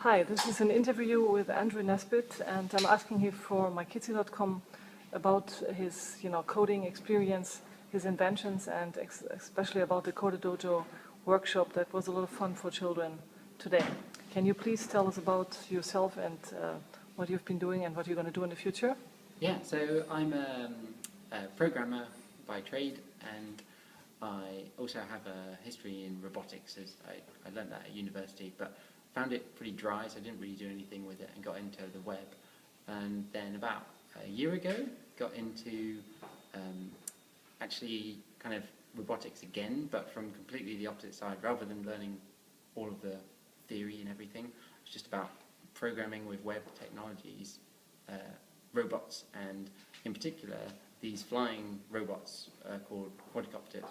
Hi, this is an interview with Andrew Nesbitt, and I'm asking him for MyKidsy.com about his, coding experience, his inventions, and especially about the Code Dojo workshop that was a lot of fun for children today. Can you please tell us about yourself and what you've been doing and what you're going to do in the future? Yeah, so I'm a programmer by trade, and I also have a history in robotics, as I learned that at university, but found it pretty dry, so I didn't really do anything with it and got into the web. And then about a year ago, got into actually kind of robotics again, but from completely the opposite side. Rather than learning all of the theory and everything, it's just about programming with web technologies, robots, and in particular these flying robots called quadcopters,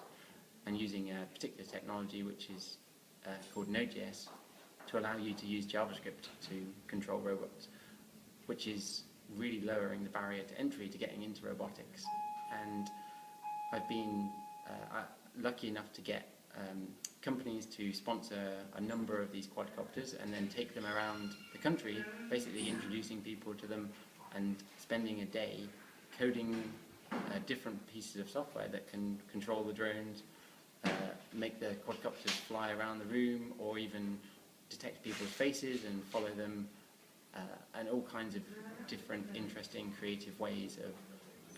and using a particular technology which is called Node.js to allow you to use JavaScript to control robots, which is really lowering the barrier to entry to getting into robotics. And I've been lucky enough to get companies to sponsor a number of these quadcopters and then take them around the country, basically introducing people to them and spending a day coding different pieces of software that can control the drones, make the quadcopters fly around the room, or even detect people's faces and follow them, and all kinds of different interesting creative ways of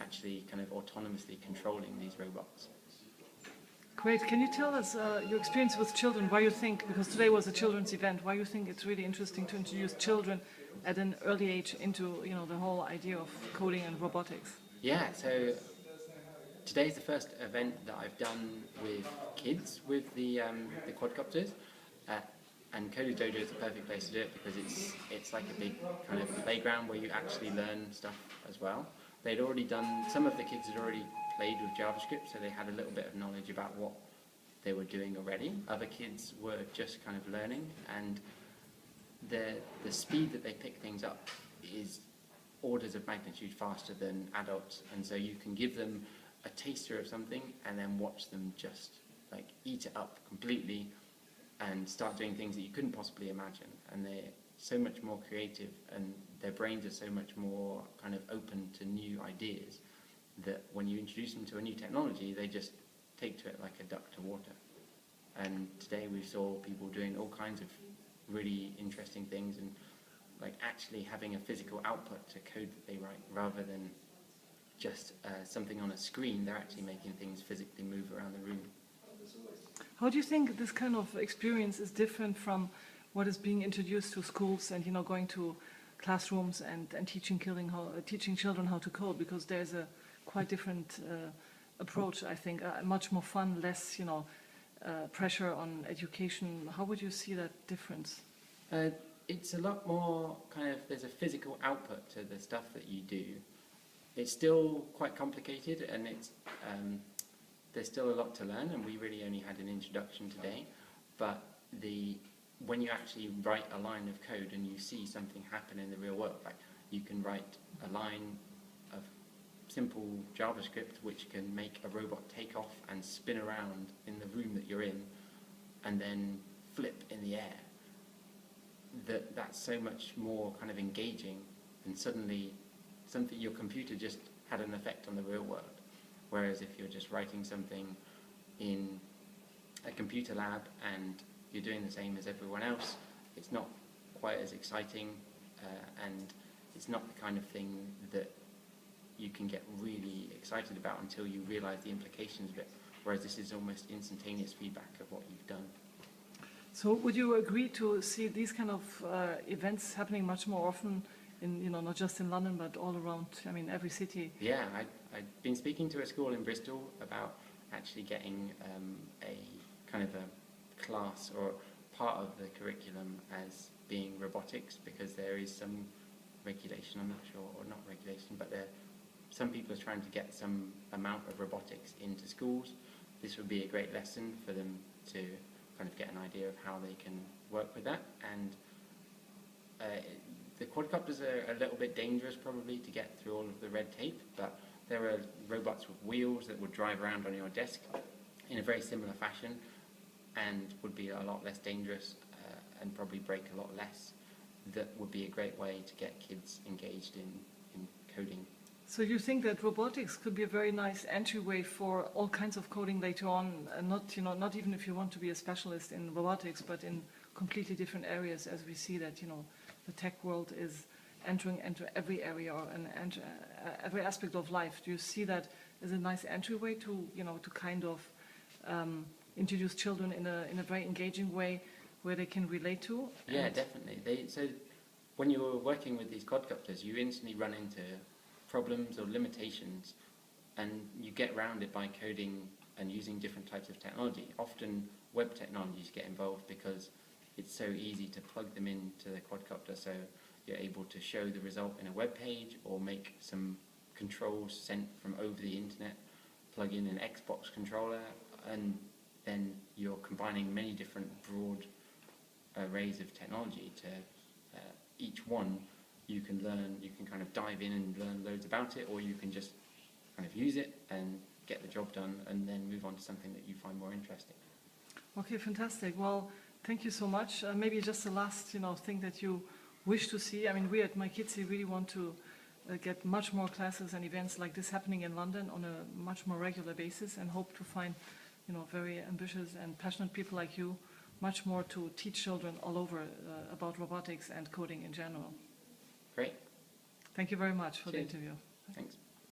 actually kind of autonomously controlling these robots. Great. Can you tell us your experience with children, why you think, because today was a children's event, why you think it's really interesting to introduce children at an early age into the whole idea of coding and robotics? Yeah, so today's the first event that I've done with kids with the quadcopters. And Code Dojo is the perfect place to do it because it's like a big kind of playground where you actually learn stuff as well. They'd already done, some of the kids had already played with JavaScript, so they had a little bit of knowledge about what they were doing already. Other kids were just kind of learning, and the speed that they pick things up is orders of magnitude faster than adults, and so you can give them a taster of something and then watch them just like eat it up completely and start doing things that you couldn't possibly imagine. And they're so much more creative, and their brains are so much more kind of open to new ideas that when you introduce them to a new technology, they just take to it like a duck to water. And today we saw people doing all kinds of really interesting things, and like actually having a physical output to code that they write, rather than just something on a screen. They're actually making things physically move around the room. How do you think this kind of experience is different from what is being introduced to schools and going to classrooms and teaching children how to code? Because there's a quite different approach, I think, much more fun, less pressure on education. How would you see that difference? It's a lot more kind of, there's a physical output to the stuff that you do. It's still quite complicated, and there's still a lot to learn, and we really only had an introduction today. But when you actually write a line of code and you see something happen in the real world, like you can write a line of simple JavaScript which can make a robot take off and spin around in the room that you're in and then flip in the air, that's so much more kind of engaging, and suddenly your computer just had an effect on the real world. Whereas if you're just writing something in a computer lab and you're doing the same as everyone else, it's not quite as exciting, and it's not the kind of thing that you can get really excited about until you realize the implications of it. Whereas this is almost instantaneous feedback of what you've done. So would you agree to see these kind of events happening much more often in, not just in London, but all around, every city? Yeah, I've been speaking to a school in Bristol about actually getting a kind of a class or part of the curriculum as being robotics, because there is some regulation, I'm not sure, or not regulation, but some people are trying to get some amount of robotics into schools. This would be a great lesson for them to kind of get an idea of how they can work with that. And the quadcopters are a little bit dangerous probably to get through all of the red tape, but there are robots with wheels that would drive around on your desk in a very similar fashion and would be a lot less dangerous and probably break a lot less. that would be a great way to get kids engaged in coding. So you think that robotics could be a very nice entryway for all kinds of coding later on, and not even if you want to be a specialist in robotics, but in completely different areas, as we see that, the tech world is entering into every area or every aspect of life. Do you see that as a nice entryway to, to kind of introduce children in a very engaging way where they can relate to? Yeah, definitely. So when you're working with these quadcopters, you instantly run into problems or limitations, and you get around it by coding and using different types of technology. Often web technologies get involved because it's so easy to plug them into the quadcopter, so you're able to show the result in a web page or make some controls sent from over the internet, plug in an Xbox controller, and then you're combining many different broad arrays of technology to each one. You can learn, you can kind of dive in and learn loads about it, or you can just kind of use it and get the job done and then move on to something that you find more interesting. Okay, fantastic. Well, thank you so much. Maybe just the last, thing that you wish to see. I mean, we at MyKidsy really want to get much more classes and events like this happening in London on a much more regular basis, and hope to find, very ambitious and passionate people like you, much more to teach children all over about robotics and coding in general. Great. Thank you very much for Cheers. the interview. Thanks.